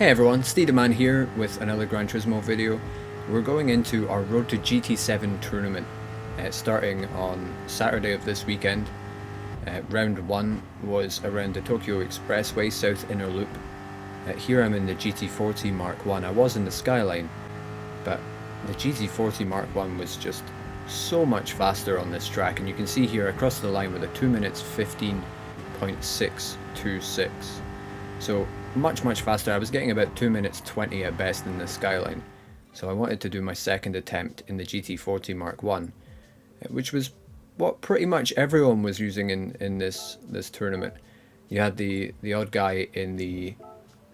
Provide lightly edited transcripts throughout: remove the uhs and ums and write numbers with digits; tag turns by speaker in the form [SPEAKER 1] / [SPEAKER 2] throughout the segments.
[SPEAKER 1] Hey everyone, Stee-da-man here with another Gran Turismo video. We're going into our Road to GT7 tournament, starting on Saturday of this weekend. Round 1 was around the Tokyo Expressway South Inner Loop. Here I'm in the GT40 Mark 1. I was in the Skyline, but the GT40 Mark 1 was just so much faster on this track, and you can see here across the line with a 2 minutes 15.626. So much faster. I was getting about 2 minutes 20 at best in the Skyline. So I wanted to do my second attempt in the GT40 Mark 1, which was what pretty much everyone was using in this tournament. You had the odd guy in the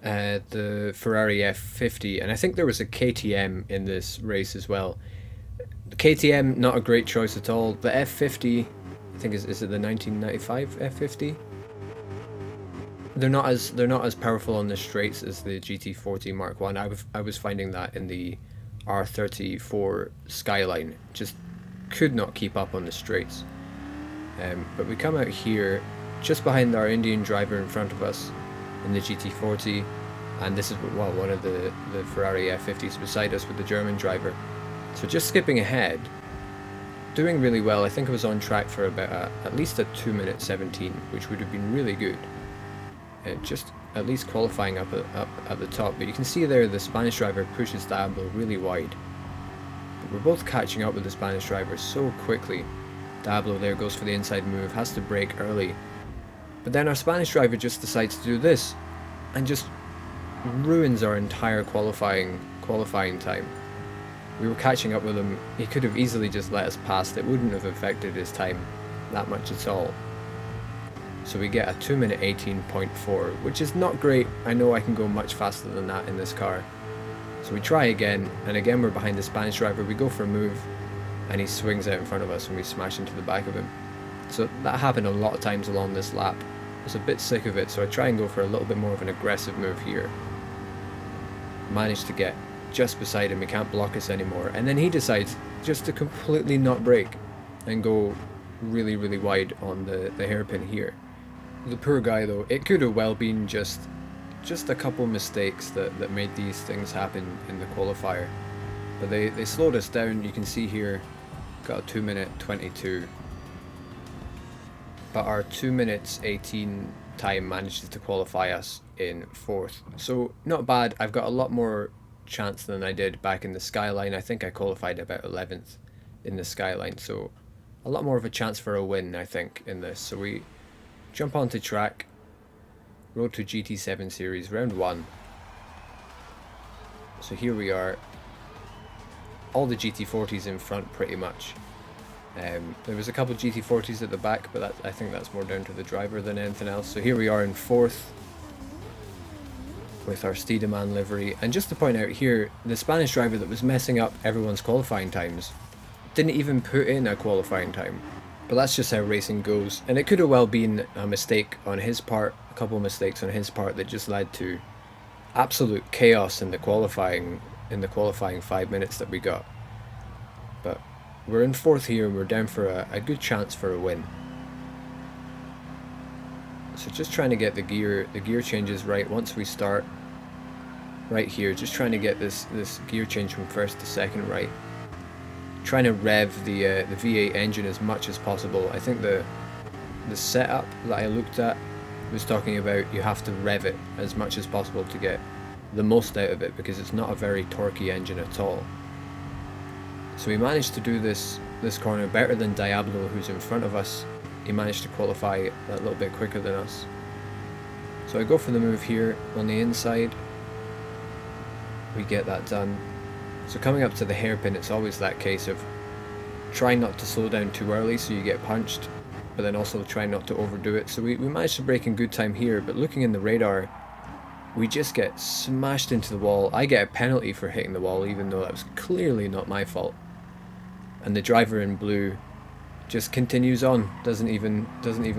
[SPEAKER 1] Ferrari F50, and I think there was a KTM in this race as well. The KTM, not a great choice at all. The F50, I think is it the 1995 F50? They're not as powerful on the straights as the GT40 Mark 1. I was finding that in the R34 Skyline, just could not keep up on the straights. But we come out here just behind our Indian driver in front of us in the GT40, and this is one of the Ferrari F50s beside us with the German driver. So just skipping ahead, doing really well. I think I was on track for about at least a 2 minute 17, which would have been really good. Just at least qualifying up at the top, but you can see there the Spanish driver pushes Diablo really wide. But we're both catching up with the Spanish driver so quickly. Diablo there goes for the inside move, has to brake early, but then our Spanish driver just decides to do this and just ruins our entire qualifying time. We were catching up with him. He could have easily just let us past. It wouldn't have affected his time that much at all. So we get a 2 minute 18.4, which is not great. I know I can go much faster than that in this car. So we try again, and again we're behind the Spanish driver. We go for a move, and he swings out in front of us, and we smash into the back of him. So that happened a lot of times along this lap. I was a bit sick of it, so I try and go for a little bit more of an aggressive move here. Managed to get just beside him. He can't block us anymore, and then he decides just to completely not brake and go really wide on the hairpin here. The poor guy though, it could have well been just a couple mistakes that made these things happen in the qualifier. But they slowed us down. You can see here, got a 2 minute 22. But our 2 minutes 18 time manages to qualify us in 4th. So not bad. I've got a lot more chance than I did back in the Skyline. I think I qualified about 11th in the Skyline. So a lot more of a chance for a win, I think, in this. So we jump onto track, Road to GT7 series, round 1. So here we are, all the GT40s in front pretty much. There was a couple of GT40s at the back, but I think that's more down to the driver than anything else. So here we are in 4th with our Stee-da-man livery. And just to point out here, the Spanish driver that was messing up everyone's qualifying times didn't even put in a qualifying time. But that's just how racing goes, and it could have well been a mistake on his part, a couple of mistakes on his part that just led to absolute chaos in the qualifying 5 minutes that we got. But we're in 4th here, and we're down for a good chance for a win. So just trying to get the gear changes right once we start. Right here, just trying to get this gear change from 1st to 2nd right. Trying to rev the V8 engine as much as possible. I think the setup that I looked at was talking about you have to rev it as much as possible to get the most out of it, because it's not a very torquey engine at all. So we managed to do this corner better than Diablo, who's in front of us. He managed to qualify a little bit quicker than us. So I go for the move here on the inside. We get that done. So coming up to the hairpin, it's always that case of trying not to slow down too early so you get punched, but then also trying not to overdo it. So we managed to brake in good time here, but looking in the radar, we just get smashed into the wall. I get a penalty for hitting the wall, even though that was clearly not my fault. And the driver in blue just continues on, doesn't even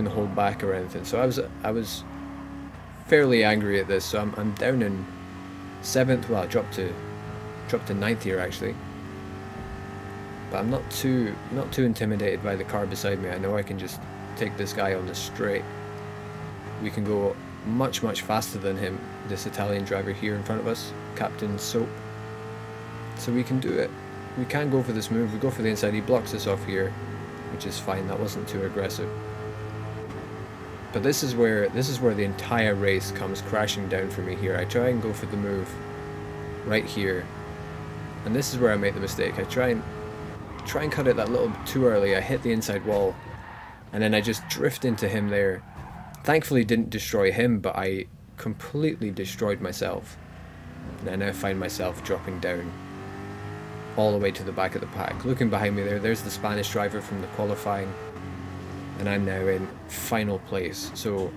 [SPEAKER 1] hold back or anything. So I was fairly angry at this. So I'm down in 7th. Well, I dropped to 9th here actually, but I'm not too intimidated by the car beside me. I know I can just take this guy on the straight. We can go much faster than him, this Italian driver here in front of us, Captain Soap. So we can do it. We can go for this move. We go for the inside. He blocks us off here, which is fine. That wasn't too aggressive. But this is where the entire race comes crashing down for me here. I try and go for the move right here, and this is where I make the mistake. I try and cut it that little bit too early. I hit the inside wall, and then I just drift into him there. Thankfully didn't destroy him, but I completely destroyed myself. And I now find myself dropping down all the way to the back of the pack. Looking behind me there's the Spanish driver from the qualifying, and I'm now in final place. So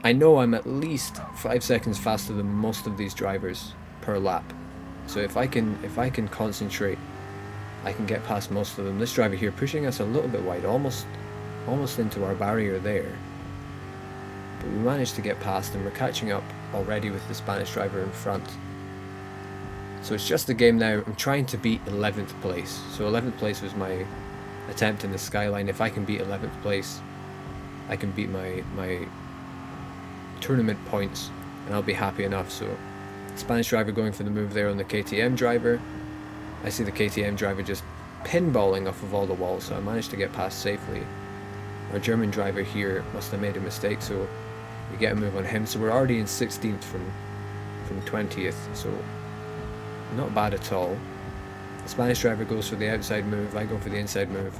[SPEAKER 1] I know I'm at least 5 seconds faster than most of these drivers per lap. So if I can concentrate, I can get past most of them. This driver here pushing us a little bit wide, almost into our barrier there. But we managed to get past, and we're catching up already with the Spanish driver in front. So it's just a game now. I'm trying to beat 11th place. So 11th place was my attempt in the Skyline. If I can beat 11th place, I can beat my tournament points, and I'll be happy enough. So Spanish driver going for the move there on the KTM driver. I see the KTM driver just pinballing off of all the walls, so I managed to get past safely. Our German driver here must have made a mistake, so we get a move on him. So we're already in 16th from 20th, so not bad at all. The Spanish driver goes for the outside move, I go for the inside move.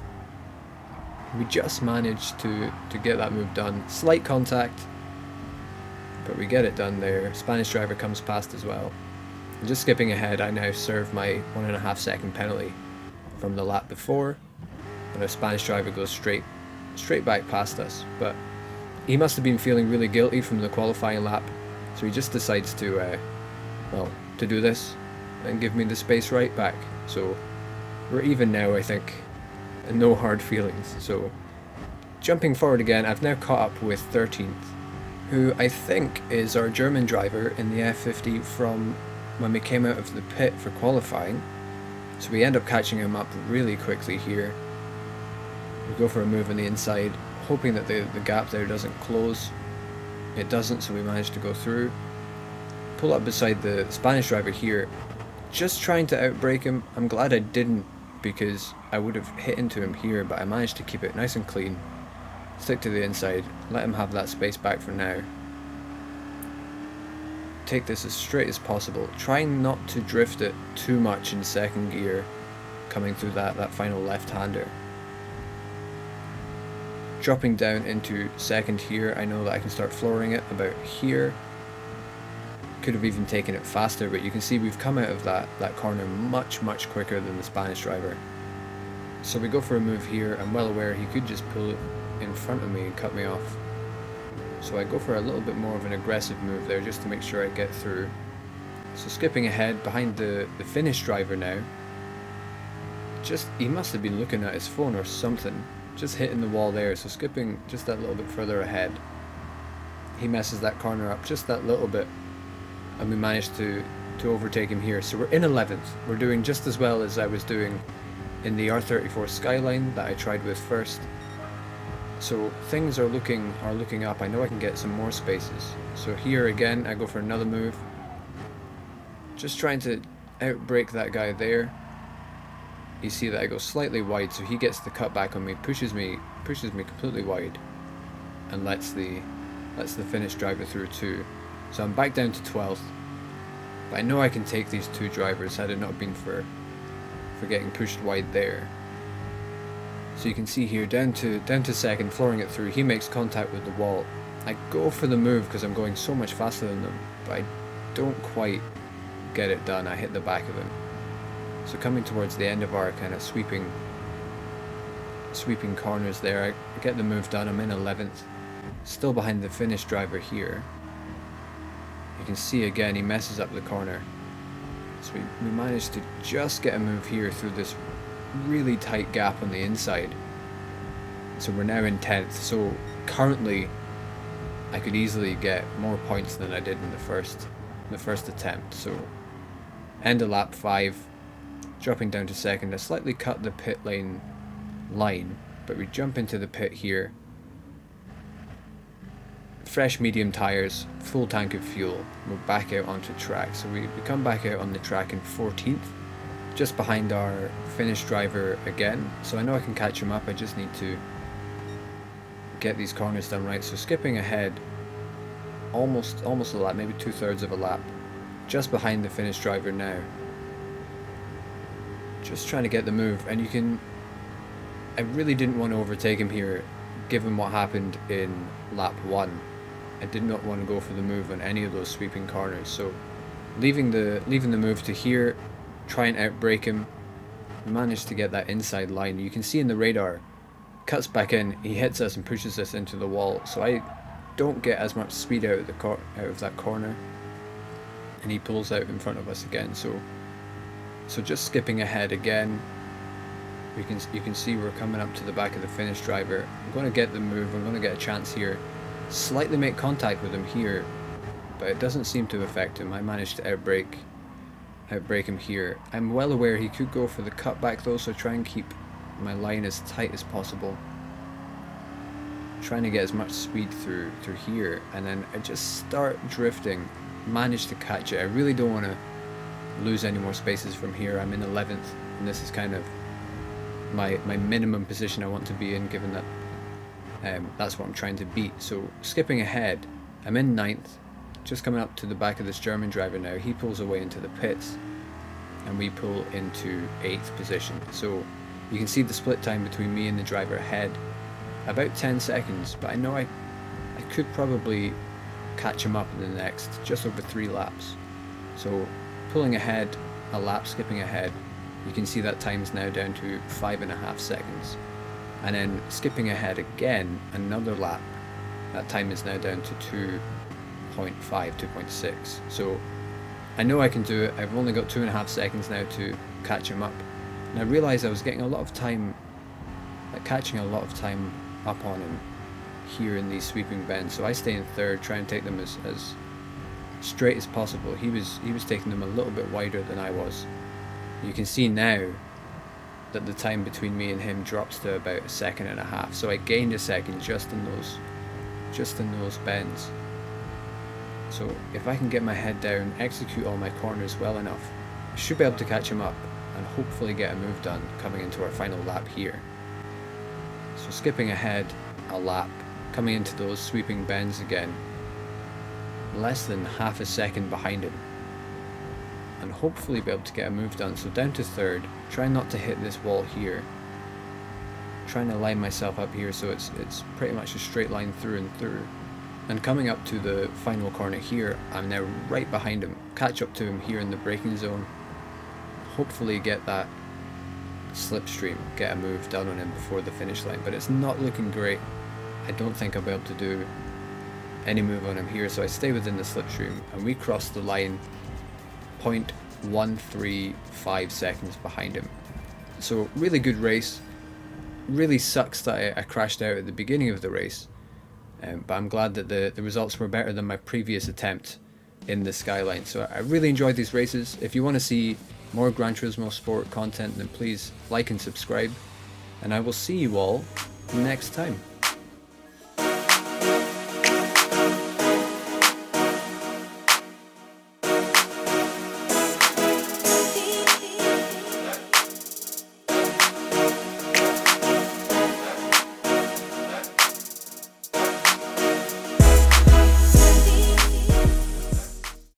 [SPEAKER 1] We just managed to get that move done. Slight contact, but we get it done there. Spanish driver comes past as well. And just skipping ahead, I now serve my 1.5 second penalty from the lap before, and our Spanish driver goes straight back past us. But he must have been feeling really guilty from the qualifying lap, so he just decides to do this and give me the space right back. So we're even now, I think, and no hard feelings. So jumping forward again, I've now caught up with 13th, who I think is our German driver in the F50 from when we came out of the pit for qualifying. So we end up catching him up really quickly here. We go for a move on the inside, hoping that the gap there doesn't close. It doesn't, so we manage to go through. Pull up beside the Spanish driver here, just trying to outbrake him. I'm glad I didn't, because I would have hit into him here, but I managed to keep it nice and clean. Stick to the inside, let him have that space back for now. Take this as straight as possible, trying not to drift it too much in second gear, coming through that final left-hander. Dropping down into second here, I know that I can start flooring it about here. Could have even taken it faster, but you can see we've come out of that corner much quicker than the Spanish driver. So we go for a move here. I'm well aware he could just pull it in front of me and cut me off. So I go for a little bit more of an aggressive move there just to make sure I get through. So skipping ahead behind the Finnish driver now. He must have been looking at his phone or something. Just hitting the wall there, so skipping just that little bit further ahead. He messes that corner up just that little bit, and we managed to overtake him here. So we're in 11th. We're doing just as well as I was doing in the R34 Skyline that I tried with first. So things are looking up. I know I can get some more spaces. So here again, I go for another move. Just trying to outbrake that guy there. You see that I go slightly wide, so he gets the cut back on me, pushes me completely wide, and lets the Finnish driver through too. So I'm back down to 12th, but I know I can take these two drivers had it not been for getting pushed wide there. So you can see here down to second, flooring it through. He makes contact with the wall. I go for the move because I'm going so much faster than them, but I don't quite get it done. I hit the back of him. So coming towards the end of our kind of sweeping corners there, I get the move done. I'm in 11th, still behind the Finnish driver here. You can see again he messes up the corner. So we managed to just get a move here through this really tight gap on the inside. So we're now in 10th. So currently I could easily get more points than I did in the first attempt. So end of lap 5. Dropping down to second, I slightly cut the pit lane line, but we jump into the pit here. fresh medium tyres, full tank of fuel. We're back out onto track. So we come back out on the track in 14th, just behind our Finnish driver again. So I know I can catch him up, I just need to get these corners done right. So skipping ahead almost a lap, maybe 2/3 of a lap, just behind the Finnish driver now. Just trying to get the move, and I really didn't want to overtake him here given what happened in lap 1. I did not want to go for the move on any of those sweeping corners, so leaving the move to here, try and outbrake him. Managed to get that inside line. You can see in the radar, cuts back in, he hits us and pushes us into the wall, so I don't get as much speed out of that corner, and he pulls out in front of us again. So just skipping ahead again, you can see we're coming up to the back of the Finnish driver. I'm going to get the move, I'm going to get a chance here, slightly make contact with him here, but it doesn't seem to affect him. I managed to outbrake him here. I'm well aware he could go for the cutback though, so try and keep my line as tight as possible, trying to get as much speed through here, and then I just start drifting, manage to catch it. I really don't want to lose any more spaces from here. I'm in 11th, and this is kind of my minimum position I want to be in, given that that's what I'm trying to beat. So skipping ahead, I'm in 9th, just coming up to the back of this German driver now. He pulls away into the pits, and we pull into 8th position. So you can see the split time between me and the driver ahead, about 10 seconds, but I know I could probably catch him up in the next just over 3 laps. So pulling ahead a lap, skipping ahead, you can see that time's now down to 5.5 seconds. And then skipping ahead again another lap, that time is now down to 2.5, 2.6. So I know I can do it. I've only got 2.5 seconds now to catch him up. And I realised I was getting a lot of time, catching a lot of time up on him here in these sweeping bends. So I stay in 3rd, try and take them as straight as possible. He was taking them a little bit wider than I was. You can see now that the time between me and him drops to about 1.5 seconds. So I gained a second just in those bends. So if I can get my head down, execute all my corners well enough, I should be able to catch him up and hopefully get a move done coming into our final lap here. So skipping ahead a lap, coming into those sweeping bends again, less than half a second behind him, and hopefully be able to get a move done. So down to 3rd, trying not to hit this wall here, trying to line myself up here so it's pretty much a straight line through and through. And coming up to the final corner here, I'm now right behind him, catch up to him here in the braking zone, hopefully get that slipstream, get a move done on him before the finish line. But it's not looking great. I don't think I'll be able to do any move on him here, so I stay within the slipstream, and we cross the line 0.135 seconds behind him. So really good race. Really sucks that I crashed out at the beginning of the race, but I'm glad that the results were better than my previous attempt in the Skyline. So I really enjoyed these races. If you want to see more Gran Turismo Sport content, then please like and subscribe, and I will see you all next time.